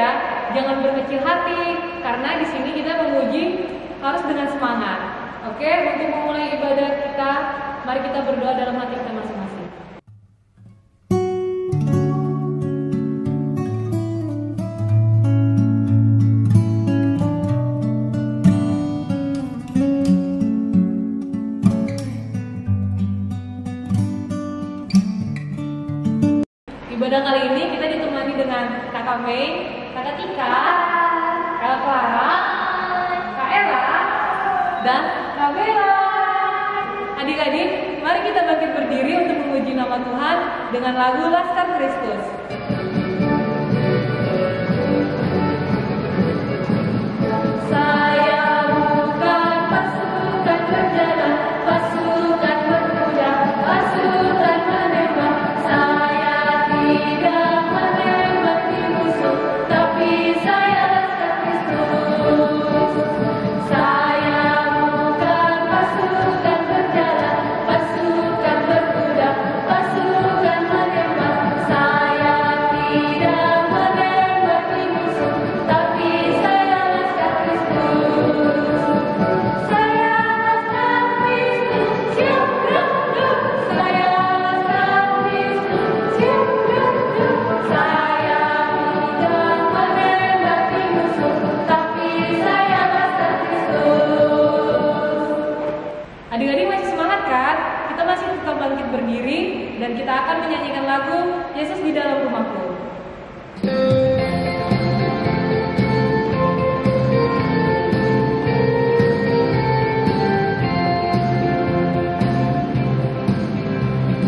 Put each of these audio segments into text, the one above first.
ya. Jangan berkecil hati, karena di sini kita memuji harus dengan semangat. Oke, untuk memulai ibadah kita, mari kita berdoa dalam hati kita masing-masing. Ibadah kali ini kita ditemani dengan Kakak Mei, Kakak Tika, Kakak Clara, Kak Ella, dan Kak Bella. Adik-adik, mari kita bangkit berdiri untuk memuji nama Tuhan dengan lagu Laskar Kristus. Saya bukan pasukan berjalan, pasukan berkuda, pasukan menembak. Saya tidak menembak di musuh, tapi saya Laskar Kristus. Saya bukan pasukan berjalan, pasukan berkuda, pasukan menembak. Saya tidak menembak di musuh, tapi saya Laskar Kristus. Saya Laskar Kristus, siap berunduk. Saya Laskar Kristus, siap berunduk. Saya tidak menembak di musuh, tapi saya Laskar Kristus. Adik-adik masih semangat kan? Kita masih tetap bangkit berdiri dan kita akan menyanyikan lagu Yesus di dalam rumahku.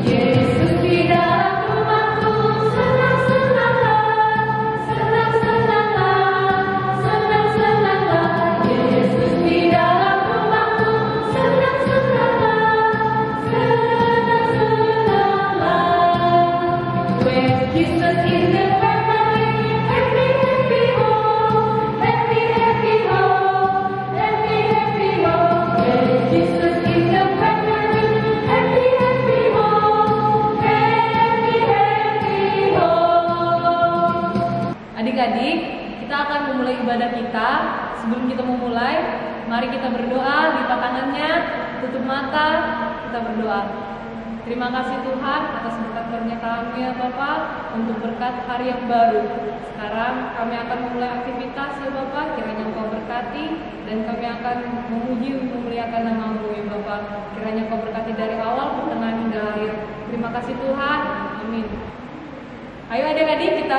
Yesus di dalam rumahku, senang-senanglah, senang-senanglah, senang-senanglah. Yesus di dalam rumahku, senang-senanglah, senang-senanglah. When Jesus in the family, happy, happy home, happy, happy home, happy, happy home. When Jesus in the family, happy, happy home, happy, happy home. Adik-adik, kita akan memulai ibadah kita. Sebelum kita memulai, mari kita berdoa, lipat tangannya, tutup mata, kita berdoa. Terima kasih Tuhan atas berkat karunia kami ya Bapak, untuk berkat hari yang baru. Sekarang kami akan memulai aktivitas ya Bapak, kiranya Engkau berkati, dan kami akan memuji memuliakan nama-Mu ya Bapak. Kiranya Engkau berkati dari awal, pertengahan hingga akhir. Terima kasih Tuhan, amin. Ayo adik-adik, kita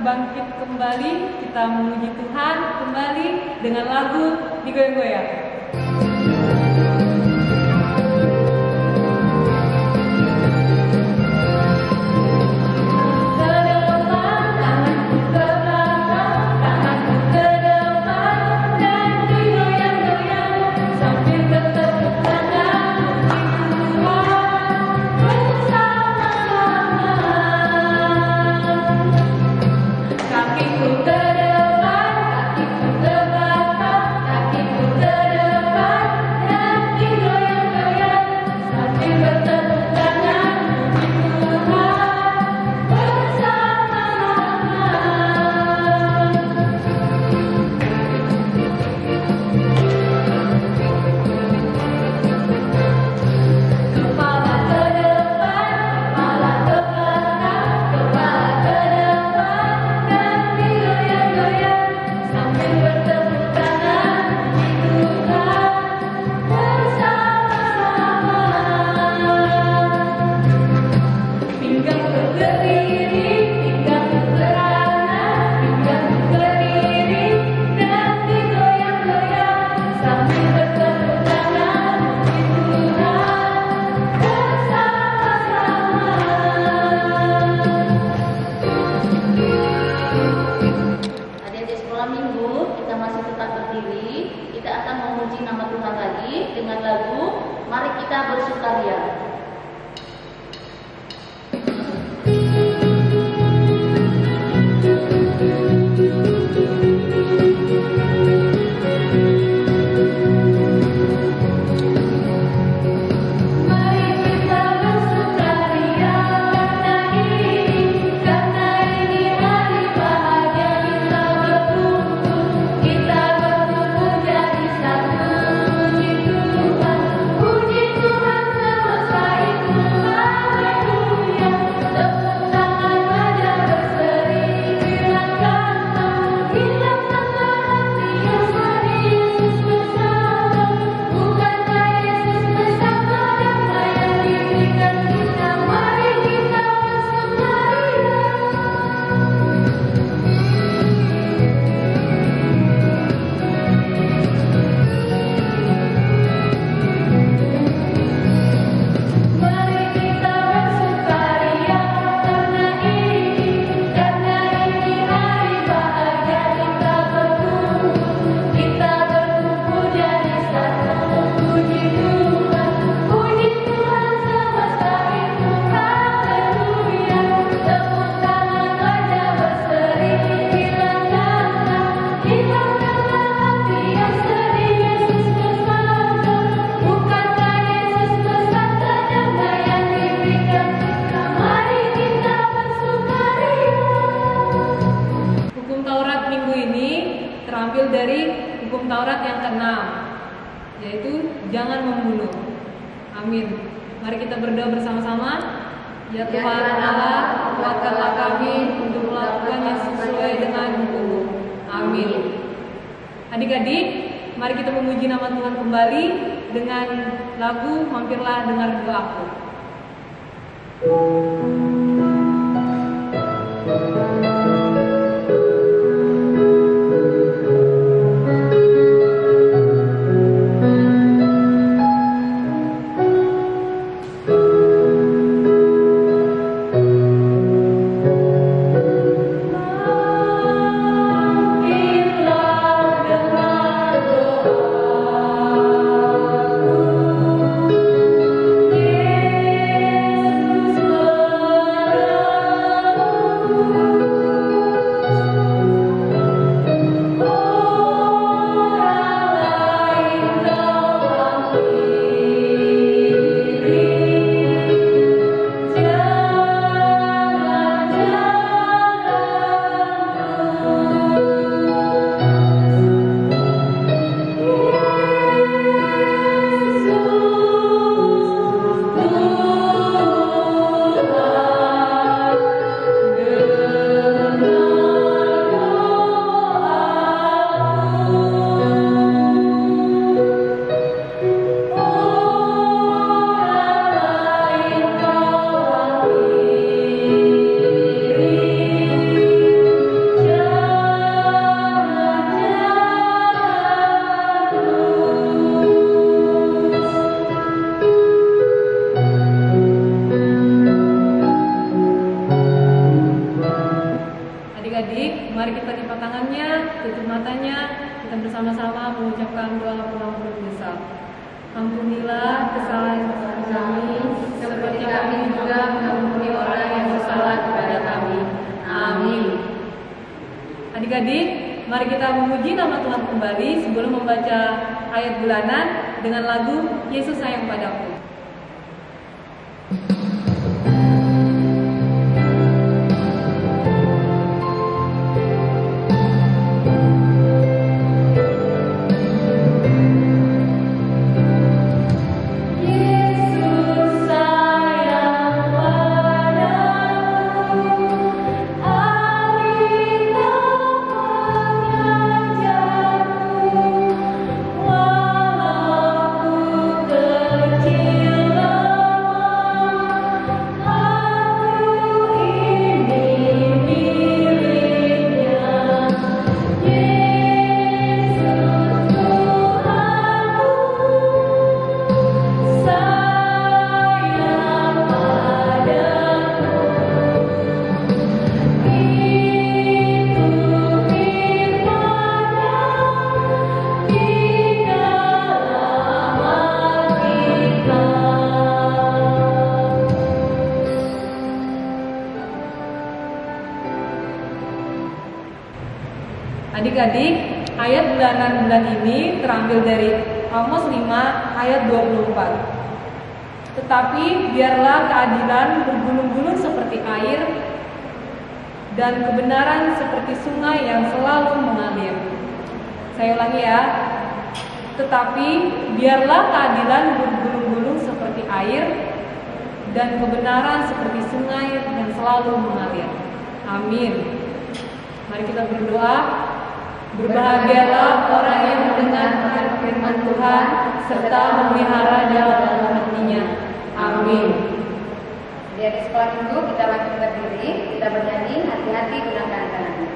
bangkit kembali, kita memuji Tuhan kembali dengan lagu Digoyang-goyang. Kakiku ke depan, kakiku ke belakang, kakiku ke Taurat yang ke-6, yaitu jangan membunuh. Amin. Mari kita berdoa bersama-sama. Ya Tuhan Allah, kuatkanlah kami untuk melakukan yang sesuai dengan hukum-Mu. Amin. Adik-adik, mari kita memuji nama Tuhan kembali dengan lagu Mampirlah Dengar Doaku. Adik-adik, mari kita lipat tangannya, tutup matanya, kita bersama-sama mengucapkan doa pengampunan dosa. Ampunilah kesalahan kami, seperti kami juga mengampuni orang yang bersalah kepada kami. Amin. Adik-adik, mari kita memuji nama Tuhan kembali sebelum membaca ayat bulanan dengan lagu Yesus Sayang Padaku. Adik-adik, ayat bulanan bulan ini terambil dari Amos 5 ayat 24. Tetapi biarlah keadilan bergulung-gulung seperti air dan kebenaran seperti sungai yang selalu mengalir. Saya ulangi ya. Tetapi biarlah keadilan bergulung-gulung seperti air dan kebenaran seperti sungai yang selalu mengalir. Amin. Mari kita berdoa. Berbahagialah orang yang mendengar firman Tuhan serta memelihara dalam hatinya. Amin. Di sekolah minggu kita wajib berdiri, kita bernyanyi, hati-hati gunakan tangannya.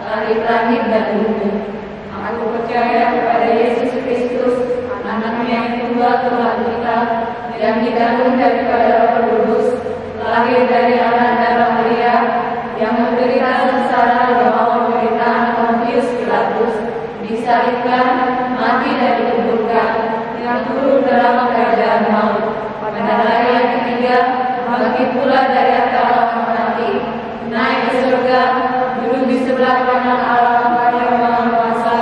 lahir dan umum. Aku percaya kepada Yesus Kristus, Anaknya yang tunggal Tuhan kita, yang dikandung daripada Roh Kudus, lahir dari anak darah Maria, yang menderita sengsara di bawah pemerintahan Pontius Pilatus, disalibkan, mati dan dikuburkan, yang turun dalam kerajaan maut. Pada hari yang ketiga, bangkit pula dari antara orang mati, naik ke surga, duduk di sebelah kanan Allah yang Maha Kuasa.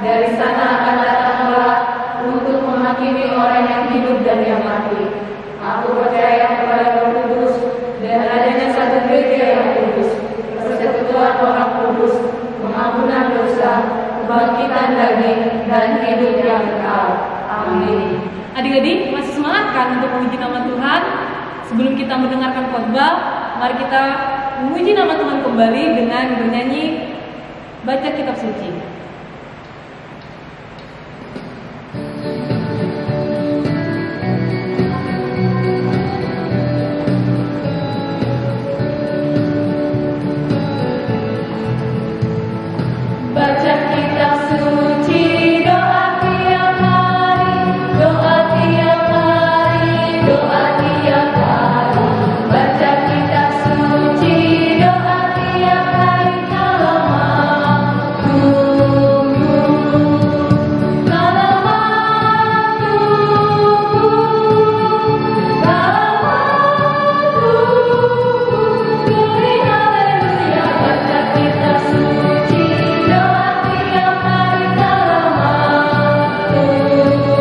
Dari sana akan datang kelak untuk menghakimi orang yang hidup dan yang mati. Aku percaya kepada Roh Kudus dan adanya satu gereja yang kudus, persekutuan orang kudus, pengampunan dosa, kebangkitan daging, dan hidup yang kekal. Amin. Adik-adik masih semangat kan untuk memuji nama Tuhan? Sebelum kita mendengarkan khotbah, mari kita memuji nama Tuhan kembali dengan bernyanyi baca kitab suci. Baca kitab suci, doa tiap hari, doa tiap hari, doa tiap hari. Baca kitab suci, doa tiap hari, kalau mau tunggu, kalau mau tunggu, kalau mau tunggu, beri haleluya. Baca kitab suci, doa tiap hari, kalau mau tunggu.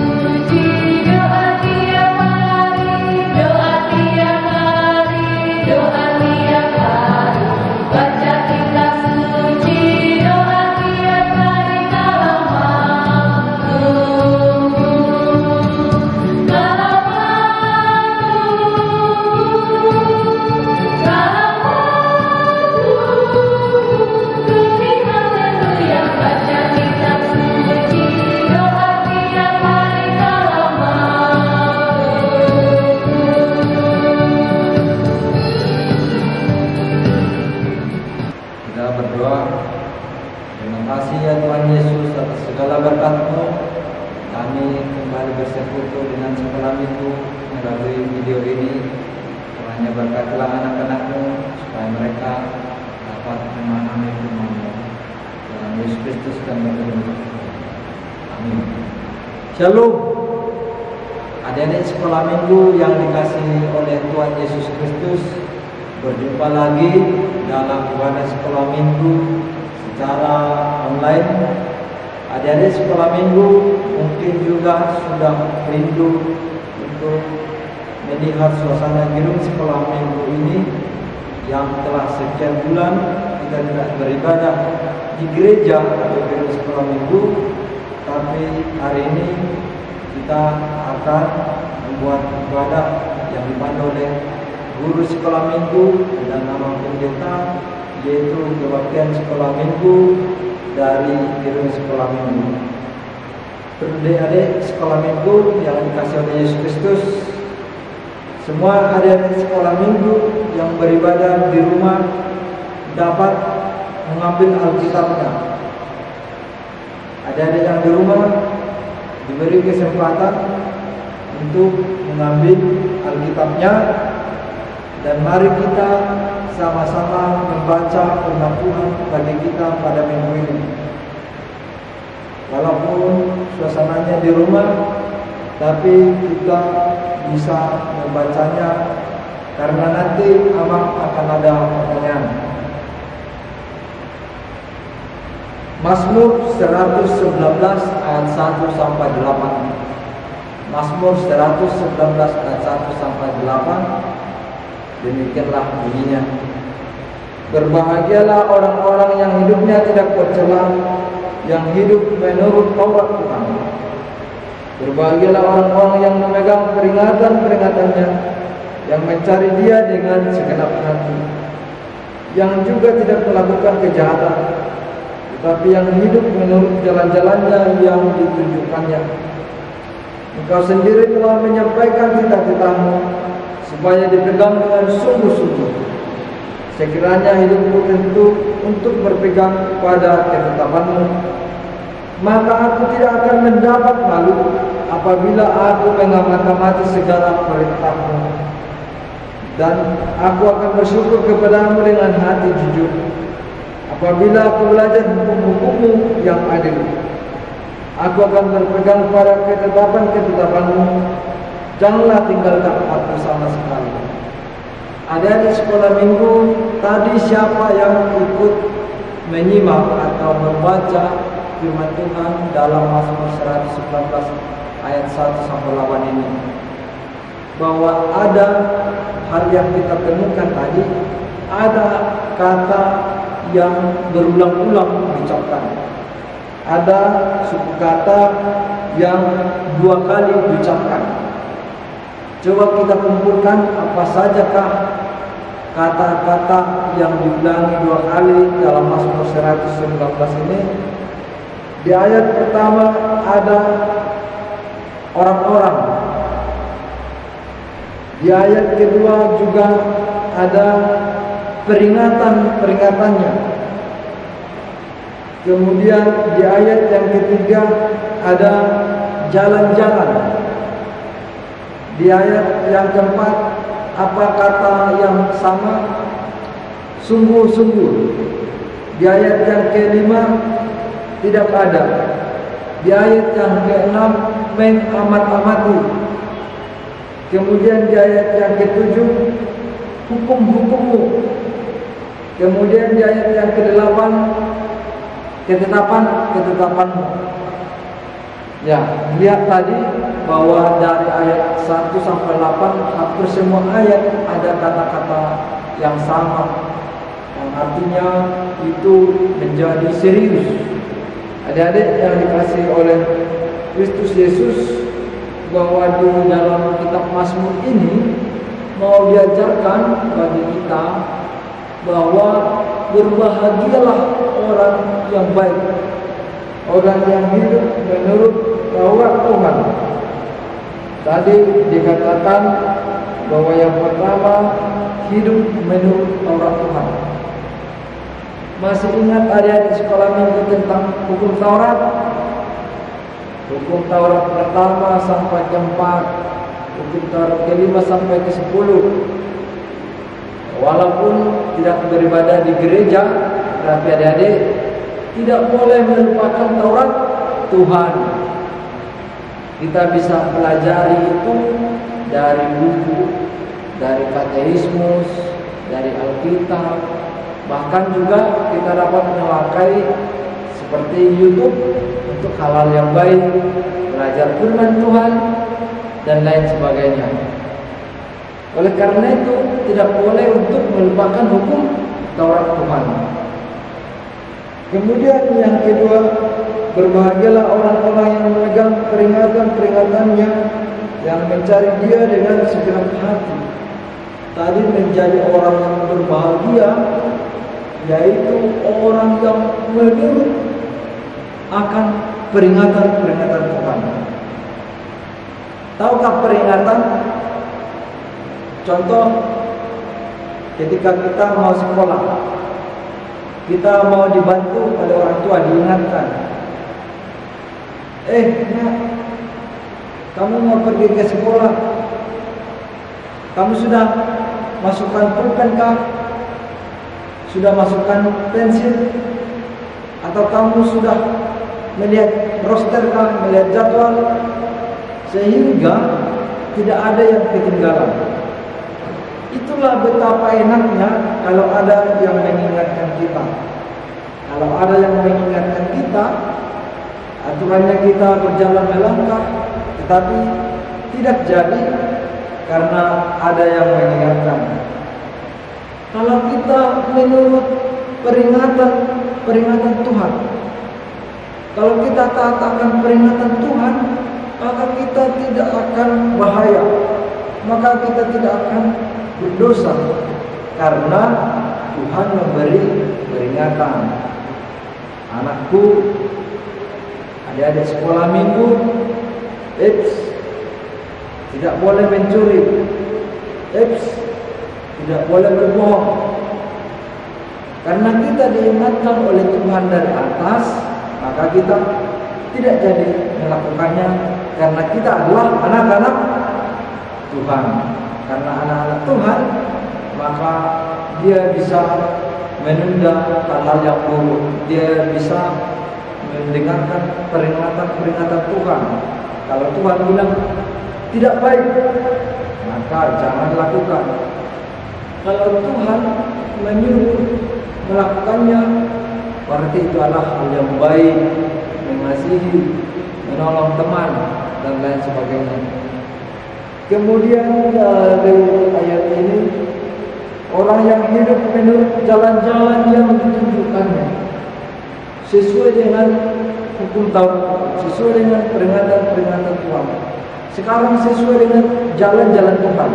Suci, doa tiap hari, doa tiap hari, doa tiap hari. Baca kitab suci, doa tiap hari, kalau mau tunggu, kalau mau tunggu, kalau mau tunggu, beri haleluya. Baca kitab suci, doa tiap hari, kalau mau Kita berdoa. Terima kasih ya Tuhan Yesus atas segala berkat-Mu. Kami kembali bersekutu dengan sekolah Minggu melalui video ini. Kiranya berkatilah anak-anak-Mu supaya mereka dapat memahami firman-Mu. Dalam Yesus Kristus kami berdoa. Amin. Shalom. Adik-adik sekolah Minggu yang dikasihi oleh Tuhan Yesus Kristus, berjumpa lagi dalam ibadah sekolah Minggu secara online. Adik-adik sekolah Minggu mungkin juga sudah rindu untuk melihat suasana gedung sekolah Minggu ini yang telah sekian bulan kita tidak beribadah di gereja atau gedung sekolah Minggu, tapi hari ini kita akan membuat ibadah yang dipandu oleh guru sekolah Minggu dan nama pendeta, yaitu kebaktian sekolah Minggu dari gedung sekolah Minggu. Adik-adik sekolah Minggu yang dikasihi oleh Yesus Kristus, semua adik-adik sekolah Minggu yang beribadah di rumah dapat mengambil Alkitabnya. Adik-adik yang di rumah diberi kesempatan untuk mengambil Alkitabnya, dan mari kita sama-sama membaca firman Tuhan bagi kita pada minggu ini. Walaupun suasananya di rumah, tapi kita bisa membacanya karena nanti Abang akan ada pertanyaan. Mazmur 119 ayat 1 sampai 8. Mazmur 119 ayat 1 sampai 8. Demikianlah bunyinya. Berbahagialah orang-orang yang hidupnya tidak tercela, yang hidup menurut Taurat Tuhan. Berbahagialah orang-orang yang memegang peringatan-peringatannya, yang mencari Dia dengan segenap hati, yang juga tidak melakukan kejahatan, tetapi yang hidup menurut jalan-jalannya yang ditunjukkannya. Engkau sendiri telah menyampaikan cita-citamu supaya dipegang dengan sungguh-sungguh. Sekiranya hidupku tentu untuk berpegang pada ketetapanmu, maka aku tidak akan mendapat malu apabila aku mengamati segala perintahmu. Dan aku akan bersyukur kepadamu dengan hati jujur apabila aku belajar hukum-hukummu yang adil. Aku akan berpegang pada ketetapan-ketetapanmu. Janganlah tinggalkan aku sama sekali. Adik-adik sekolah minggu, tadi siapa yang ikut menyimak atau membaca firman Tuhan dalam Mazmur 119 ayat 1-8 ini? Bahwa ada hal yang kita temukan tadi, ada kata yang berulang-ulang diucapkan. Ada suku kata yang 2 kali diucapkan. Coba kita kumpulkan apa sajakah kata-kata yang diulangi 2 kali dalam Mazmur 119 ini. Di ayat pertama ada orang-orang. Di ayat kedua juga ada peringatan-peringatannya. Kemudian di ayat yang ketiga ada jalan-jalan. Di ayat yang keempat apa kata yang sama? Sungguh-sungguh. Di ayat yang kelima tidak ada. Di ayat yang keenam mengamat-amati. Kemudian di ayat yang ketujuh hukum-hukummu. Kemudian di ayat yang kedelapan ketetapan-ketetapanmu. Ya, lihat tadi bahwa dari ayat 1-8 hampir semua ayat ada kata-kata yang sama, yang artinya itu menjadi serius. Adik-adik yang dikasihi oleh Kristus Yesus, bahwa di dalam kitab Mazmur ini mau diajarkan bagi kita bahwa berbahagialah orang yang baik, orang yang hidup menurut Taurat Tuhan. Tadi dikatakan bahwa yang pertama hidup menurut Taurat Tuhan. Masih ingat adik-adik sekolah minggu tentang hukum Taurat? Hukum Taurat pertama sampai ke-4, hukum Taurat ke-5 sampai ke-10. Walaupun tidak beribadah di gereja, tapi adik-adik tidak boleh melupakan Taurat Tuhan. Kita bisa pelajari itu dari buku, dari katekismus, dari Alkitab. Bahkan juga kita dapat memakai seperti YouTube untuk hal-hal yang baik, belajar firman Tuhan dan lain sebagainya. Oleh karena itu tidak boleh untuk melupakan hukum Taurat Tuhan. Kemudian yang kedua, berbahagialah orang-orang yang memegang peringatan-peringatannya, yang mencari Dia dengan segenap hati. Tadi menjadi orang yang berbahagia, yaitu orang yang menurut akan peringatan-peringatan Tuhan. Tahukah peringatan? Contoh, ketika kita mau sekolah, kita mau dibantu oleh orang tua, diingatkan, nak, kamu mau pergi ke sekolah, kamu sudah masukkan pulpen kah? Sudah masukkan pensil? Atau kamu sudah melihat roster kah, melihat jadwal? Sehingga tidak ada yang ketinggalan. Itulah betapa enaknya kalau ada yang mengingatkan kita. Kalau ada yang mengingatkan kita, aturannya kita berjalan melangkah, tetapi tidak jadi karena ada yang mengingatkan. Kalau kita menurut peringatan Tuhan, kalau kita taat akan peringatan Tuhan, maka kita tidak akan bahaya, maka kita tidak akan berdosa, karena Tuhan memberi peringatan. Anakku, adik-adik sekolah minggu, tidak boleh mencuri, tidak boleh berbohong. Karena kita diingatkan oleh Tuhan dari atas, maka kita tidak jadi melakukannya, karena kita adalah anak-anak Tuhan. Karena anak-anak Tuhan, maka dia bisa menunda hal-hal yang buruk. Dia bisa mendengarkan peringatan-peringatan Tuhan. Kalau Tuhan bilang tidak baik, maka jangan lakukan. Kalau Tuhan menyuruh melakukannya, berarti itu adalah hal yang baik, mengasihi, menolong teman, dan lain sebagainya. Kemudian dari ayat ini, orang yang hidup menurut jalan-jalan yang ditunjukkannya, sesuai dengan hukum Taurat, sesuai dengan peringatan-peringatan Tuhan. Sekarang sesuai dengan jalan-jalan Tuhan,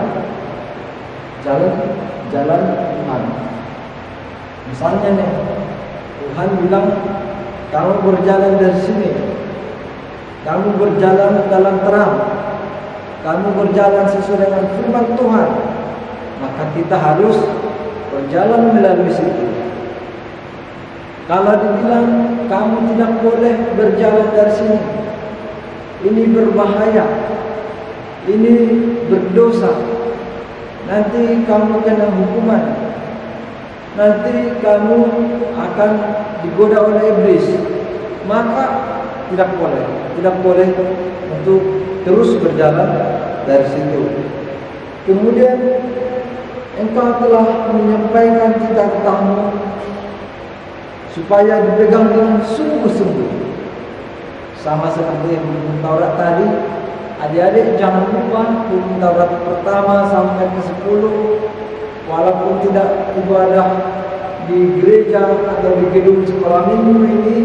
jalan Tuhan. Misalnya nih, Tuhan bilang, kamu berjalan dari sini, kamu berjalan dalam terang, kamu berjalan sesuai dengan firman Tuhan, maka kita harus berjalan melalui situ. Kalau dibilang kamu tidak boleh berjalan dari sini, ini berbahaya, ini berdosa, nanti kamu kena hukuman, nanti kamu akan digoda oleh iblis, maka tidak boleh untuk terus berjalan dari situ. Kemudian engkau telah menyampaikan cita-citamu supaya dipegang dengan sungguh-sungguh. Sama seperti hukum Taurat tadi, adik-adik jangan lupa hukum Taurat pertama sampai ke 10. Walaupun tidak ibadah di gereja atau di gedung sekolah minggu ini,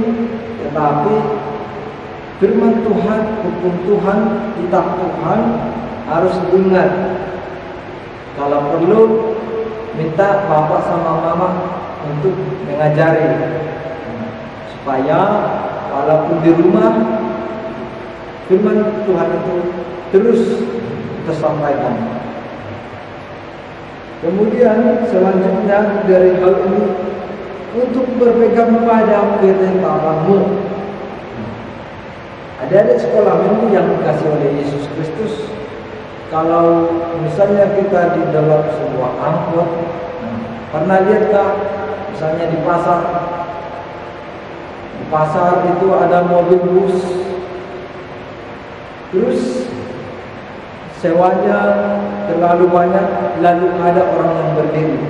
tetapi firman Tuhan, hukum Tuhan, kitab Tuhan harus diingat. Kalau perlu, minta bapak sama mama untuk mengajari, supaya walaupun di rumah firman Tuhan itu terus tersampaikan. Kemudian selanjutnya dari hal ini, untuk berpegang pada ketetapanmu. Adik-adik sekolah minggu yang dikasih oleh Yesus Kristus, kalau misalnya kita di dalam sebuah angkot, pernah lihatkah misalnya di pasar itu ada mobil bus, terus sewanya terlalu banyak, lalu ada orang yang berdiri,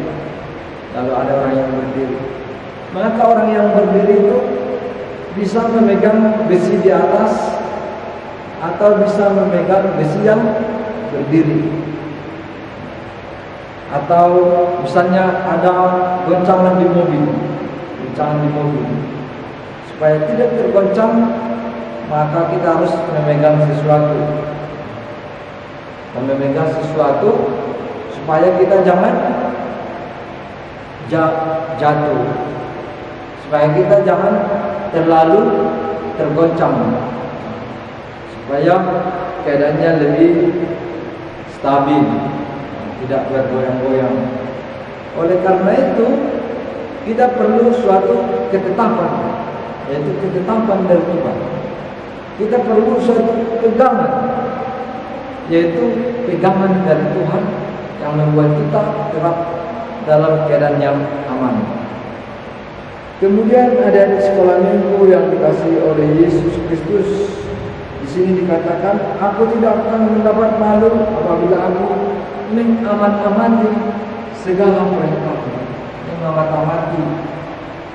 maka orang yang berdiri itu bisa memegang besi di atas atau bisa memegang besi yang berdiri. Atau misalnya ada goncangan di mobil, supaya tidak tergoncang, maka kita harus memegang sesuatu supaya kita jangan jatuh, supaya kita jangan terlalu tergoncang, supaya keadaannya lebih stabil, tidak bergoyang-goyang. Oleh karena itu, kita perlu suatu ketetapan, yaitu ketetapan dari Tuhan. Kita perlu suatu pegangan, yaitu pegangan dari Tuhan yang membuat kita tetap dalam keadaan yang aman. Kemudian ada di sekolah minggu yang dikasih oleh Yesus Kristus. Di sini dikatakan, aku tidak akan mendapat malu apabila aku mengamat-amati segala perintahmu. Mengamat-amati.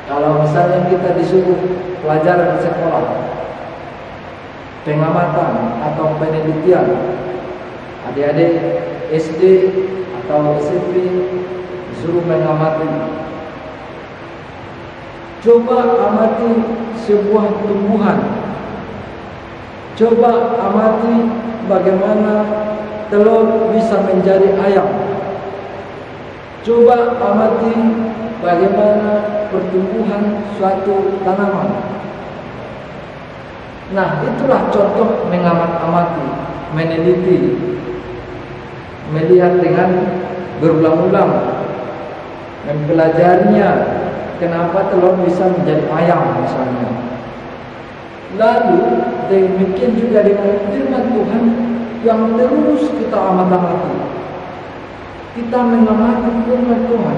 Kalau misalnya kita disuruh pelajaran di sekolah, pengamatan atau penelitian, adik-adik SD atau SMP disuruh mengamati. Coba amati sebuah tumbuhan. Coba amati bagaimana telur bisa menjadi ayam. Coba amati bagaimana pertumbuhan suatu tanaman. Nah, itulah contoh mengamat-amati, meneliti. melihat dengan berulang-ulang, mempelajarinya, kenapa telur bisa menjadi ayam misalnya. Lalu demikian juga dengan firman Tuhan yang terus kita amati. Kita mengamati firman Tuhan,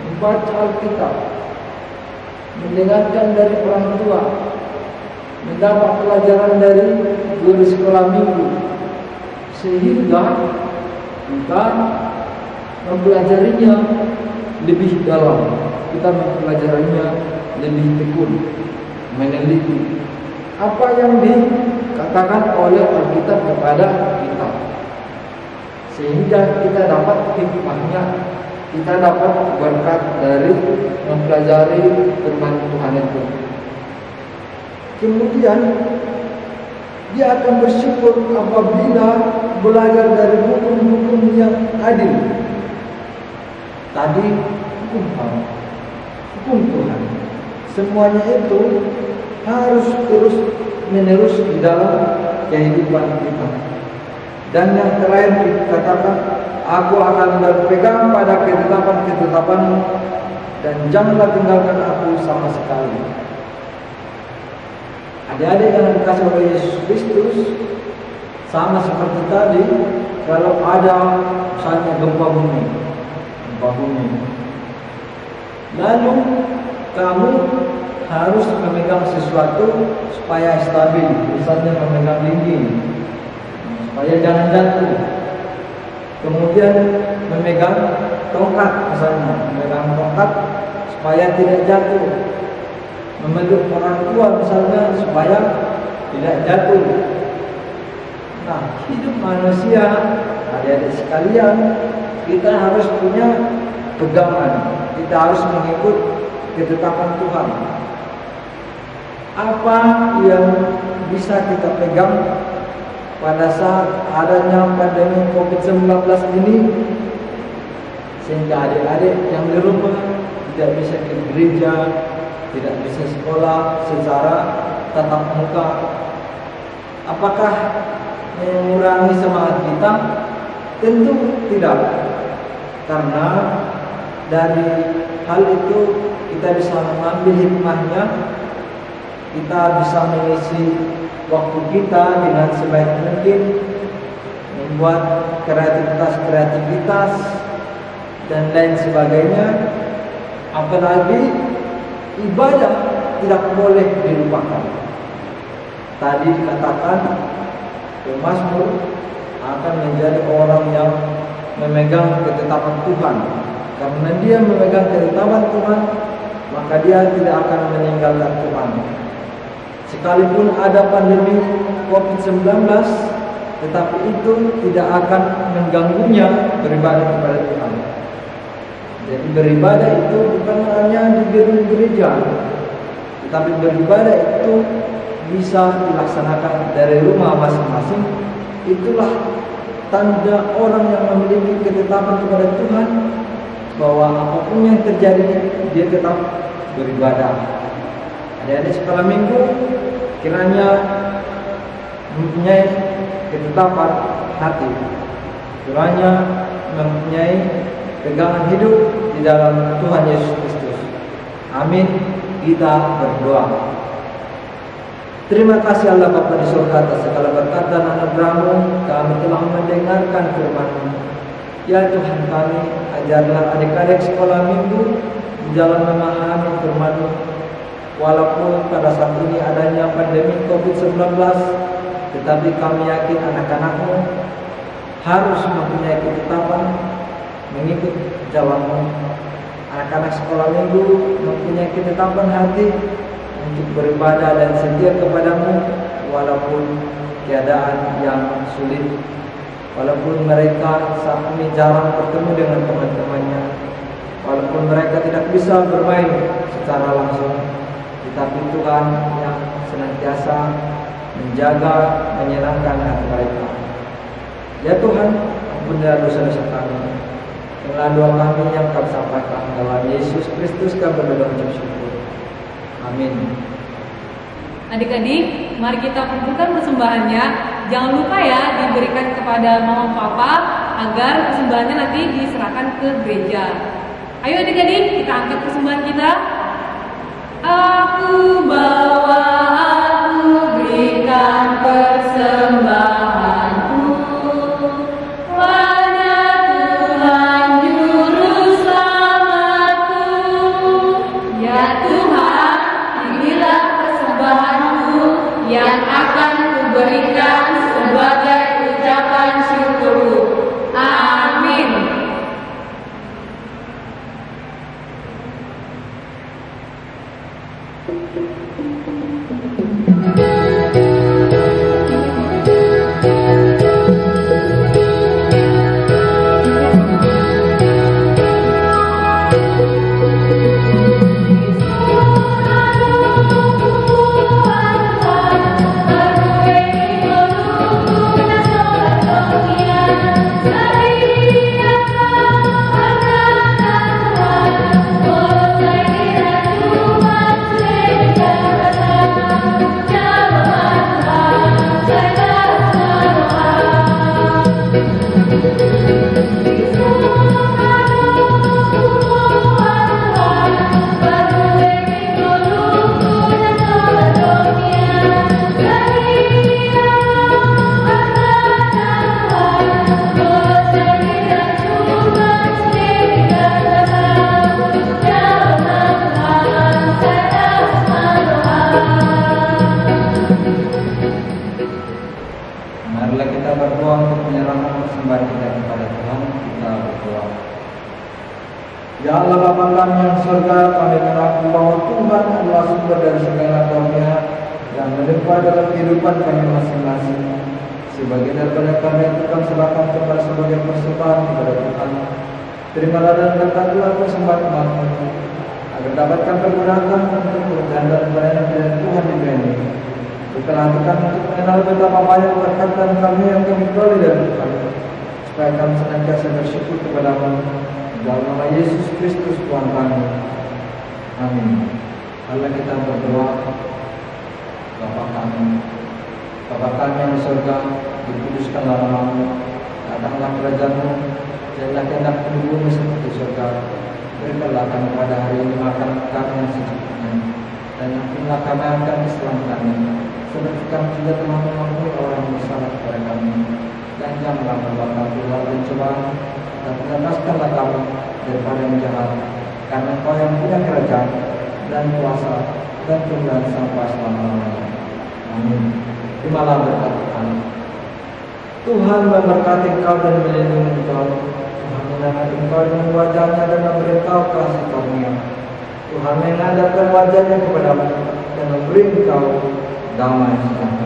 membaca Alkitab, mendengarkan dari orang tua, mendapat pelajaran dari guru sekolah minggu, sehingga kita mempelajarinya lebih dalam, kita mempelajarinya lebih tekun, meneliti apa yang dikatakan oleh Alkitab kepada kita, sehingga kita dapat hikmahnya, kita dapat berkat dari mempelajari firman Tuhan itu. Kemudian dia akan bersyukur apabila belajar dari hukum-hukum yang adil. Tadi hukum Tuhan, semuanya itu harus terus menerus di dalam kehidupan kita. Dan yang terakhir dikatakan, aku akan berpegang pada ketetapan-ketetapanmu dan janganlah tinggalkan aku sama sekali. Adik-adik yang dikasih oleh Yesus Kristus, sama seperti tadi, kalau ada misalnya gempa bumi, lalu kamu harus memegang sesuatu supaya stabil, misalnya memegang dinding supaya jangan jatuh. Kemudian memegang tongkat, misalnya memegang tongkat supaya tidak jatuh. Memeluk orang tua misalnya supaya tidak jatuh. Nah, hidup manusia, adik-adik sekalian, kita harus punya pegangan. Kita harus mengikut ketetapan Tuhan. Apa yang bisa kita pegang pada saat adanya pandemi COVID-19 ini, sehingga adik-adik yang di rumah tidak bisa ke gereja, tidak bisa sekolah secara tatap muka. Apakah mengurangi semangat kita? Tentu tidak, karena dari hal itu kita bisa mengambil hikmahnya. Kita bisa mengisi waktu kita dengan sebaik mungkin, membuat kreativitas dan lain sebagainya. Apalagi ibadah tidak boleh dilupakan. Tadi dikatakan pemazmur akan menjadi orang yang memegang ketetapan Tuhan. Karena dia memegang ketetapan Tuhan, maka dia tidak akan meninggalkan Tuhan. Sekalipun ada pandemi COVID-19, tetapi itu tidak akan mengganggunya beribadah kepada Tuhan. Jadi beribadah itu bukan hanya di gedung gereja, tetapi beribadah itu bisa dilaksanakan dari rumah masing-masing. Itulah tanda orang yang memiliki ketetapan kepada Tuhan, bahwa apapun yang terjadi dia tetap beribadah. Adik-adik sekolah minggu kiranya mempunyai ketetapan hati, kiranya mempunyai pegangan hidup di dalam Tuhan Yesus Kristus. Amin. Kita berdoa. Terima kasih Allah Bapa di surga atas segala berkat dan anugerah-Mu. Kami telah mendengarkan firman-Mu. Ya Tuhan kami, ajarlah adik-adik sekolah minggu di dalam memahami firman-Mu. Walaupun pada saat ini adanya pandemi COVID-19, tetapi kami yakin anak-anak-Mu harus mempunyai ketetapan mengikut jalan-Mu. Anak-anak sekolah minggu mempunyai ketetapan hati untuk beribadah dan setia kepada-Mu walaupun keadaan yang sulit, walaupun mereka saat ini jarang bertemu dengan teman-temannya, walaupun mereka tidak bisa bermain secara langsung, tetapi Tuhan yang senantiasa menjaga, menyenangkan hati mereka. Ya Tuhan, ampunilah dosa-dosa kami. Inilah doa kami yang kami sampaikan dalam Yesus Kristus kami berdoa ucap syukur. Amin. Adik-adik, mari kita kumpulkan persembahannya. Jangan lupa ya diberikan kepada mama papa agar persembahannya nanti diserahkan ke gereja. Ayo adik-adik, kita angkat persembahan kita. Aku bawa, aku berikan persembahanku pada Tuhan Juru Selamatku. Ya Tuhan, inilah persembahanku yang akan kuberikan sebagai ucapan syukurku. Amin. Marilah kita berdoa untuk menyerahkan persembahan kita kepada Tuhan. Kita berdoa. Ya Allah Bapa kami yang surga, kami mengaku bahwa Tuhan adalah sumber dari segala karunia yang melimpah dalam kehidupan kami masing-masing. Sebagian daripada kami yang Tuhan serahkan kepada sebagai persembahan kepada Tuhan. Terimalah dan berkatilah persembahan kami agar dapatkan pergulatan untuk pekerjaan dan pelayanan dari Tuhan di dunia. Diperhatikan untuk mengenal betapa banyak berkatan kami yang kami peroleh dari Tuhan, supaya kami senantiasa bersyukur kepada-Mu dalam nama Yesus Kristus Tuhan kami. Amin. Allah kita berdoa. Bapa kami yang di surga, dikuduskanlah nama-Mu, datanglah kerajaan-Mu, jadilah kehendak-Mu di bumi seperti surga. Berikanlah kami pada hari ini makan kami yang secukupnya, dan ampunilah kami akan kesalahan kami, seperti kami juga telah mengampuni orang yang bersalah kepada kami. Dan janganlah membawa kami dalam pencobaan, dan bebaskanlah kami daripada yang jahat, karena Engkau yang punya kerajaan dan kuasa dan kemuliaan sampai selama-lamanya. Amin. Terimalah berkat Tuhan. Tuhan memberkati engkau dan melindungi engkau. Tuhan mengangkat engkau dengan wajahnya dan memberi engkau kasih karunia. Tuhan menghadapkan wajahnya kepadamu dan memberi engkau damai sejahtera.